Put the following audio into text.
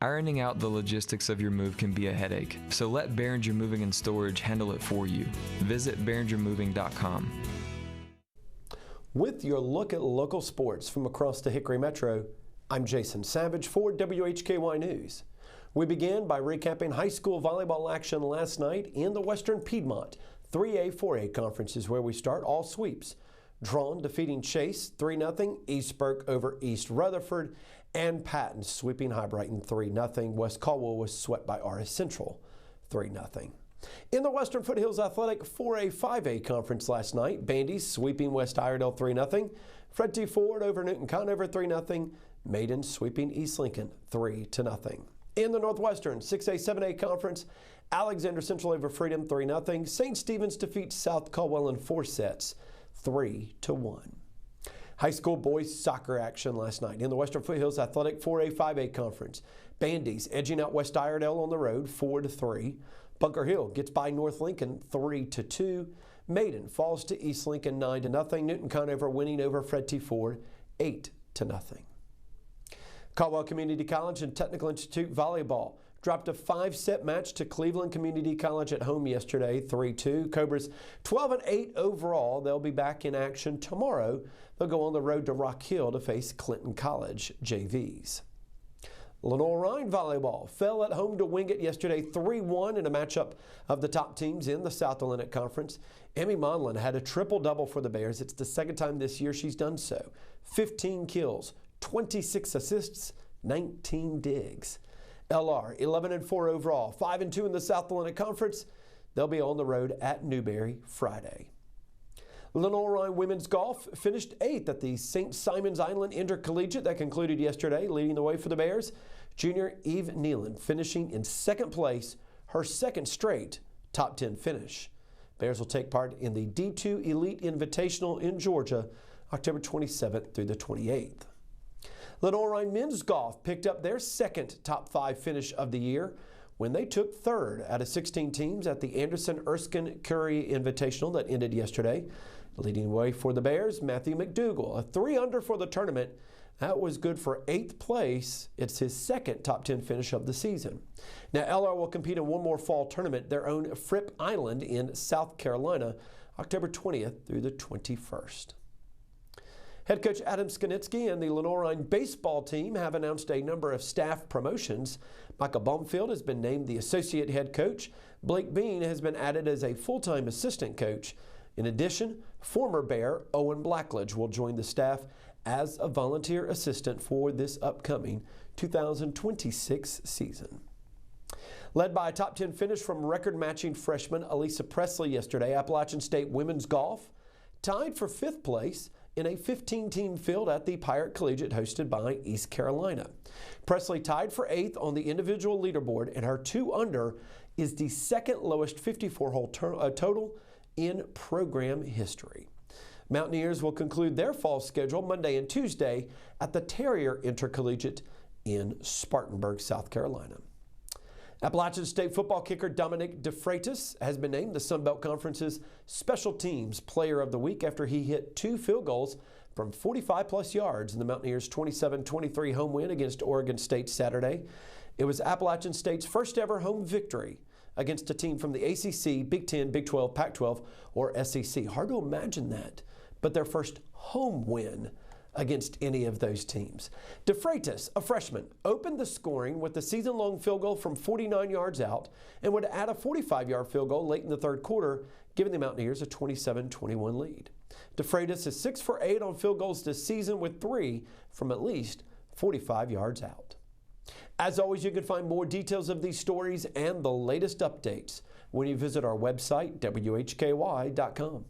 Ironing out the logistics of your move can be a headache, so let Behringer Moving and Storage handle it for you. Visit BehringerMoving.com. With your look at local sports from across the Hickory Metro, I'm Jason Savage for WHKY News. We began by recapping high school volleyball action last night in the Western Piedmont 3A, 4A conferences, where we start all sweeps. Drawn defeating Chase 3-0, East Burke over East Rutherford, and Patton sweeping High Brighton 3-0. West Caldwell was swept by RS Central 3-0. In the Western Foothills Athletic 4A, 5A conference last night, Bandy's sweeping West Iredell 3-0, Fred T. Ford over Newton Conover 3-0, Maiden sweeping East Lincoln 3-0. In the Northwestern 6A, 7A conference, Alexander Central over Freedom 3-0. St. Stephen's defeats South Caldwell in 4 sets 3-1. High school boys soccer action last night in the Western Foothills Athletic 4A, 5A conference. Bandy's edging out West Iredell on the road 4-3. Bunker Hill gets by North Lincoln 3-2. Maiden falls to East Lincoln 9-0. Newton Conover winning over Fred T. Ford 8-0. Caldwell Community College and Technical Institute volleyball dropped a 5-set match to Cleveland Community College at home yesterday, 3-2. Cobras 12-8 overall. They'll be back in action tomorrow. They'll go on the road to Rock Hill to face Clinton College JVs. Lenoir-Rhyne volleyball fell at home to Wingate yesterday 3-1 in a matchup of the top teams in the South Atlantic Conference. Emmy Monlin had a triple-double for the Bears. It's the second time this year she's done so. 15 kills, 26 assists, 19 digs. LR 11-4 overall, 5-2 in the South Atlantic Conference. They'll be on the road at Newberry Friday. Lenoir-Rhyne women's golf finished 8th at the St. Simons Island Intercollegiate that concluded yesterday. Leading the way for the Bears, junior Eve Nealon finishing in 2nd place, her 2nd straight top 10 finish. Bears will take part in the D2 Elite Invitational in Georgia, October 27th through the 28th. Lenoir-Rhyne men's golf picked up their 2nd top 5 finish of the year when they took 3rd out of 16 teams at the Anderson Erskine Curry Invitational that ended yesterday. Leading the way for the Bears, Matthew McDougall, a 3-under for the tournament. That was good for 8th place. It's his 2nd top 10 finish of the season. Now, LR will compete in one more fall tournament, their own Fripp Island in South Carolina, October 20th through the 21st. Head coach Adam Skanitsky and the Lenoir-Rhyne baseball team have announced a number of staff promotions. Michael Baumfield has been named the associate head coach. Blake Bean has been added as a full-time assistant coach. In addition, former Bear Owen Blackledge will join the staff as a volunteer assistant for this upcoming 2026 season. Led by a top 10 finish from record-matching freshman Elisa Presley yesterday, Appalachian State women's golf tied for 5th place in a 15-team field at the Pirate Collegiate hosted by East Carolina. Presley tied for 8th on the individual leaderboard, and her 2-under is the 2nd lowest 54-hole total in program history. Mountaineers will conclude their fall schedule Monday and Tuesday at the Terrier Intercollegiate in Spartanburg, South Carolina. Appalachian State football kicker Dominic DeFreitas has been named the Sun Belt Conference's Special Teams Player of the Week after he hit 2 field goals from 45-plus yards in the Mountaineers' 27-23 home win against Oregon State Saturday. It was Appalachian State's first ever home victory against a team from the ACC, Big 10, Big 12, Pac-12, or SEC. Hard to imagine that, but their first home win against any of those teams. DeFreitas, a freshman, opened the scoring with the season-long field goal from 49 yards out and would add a 45-yard field goal late in the 3rd quarter, giving the Mountaineers a 27-21 lead. DeFreitas is 6 for 8 on field goals this season with 3 from at least 45 yards out. As always, you can find more details of these stories and the latest updates when you visit our website, WHKY.com.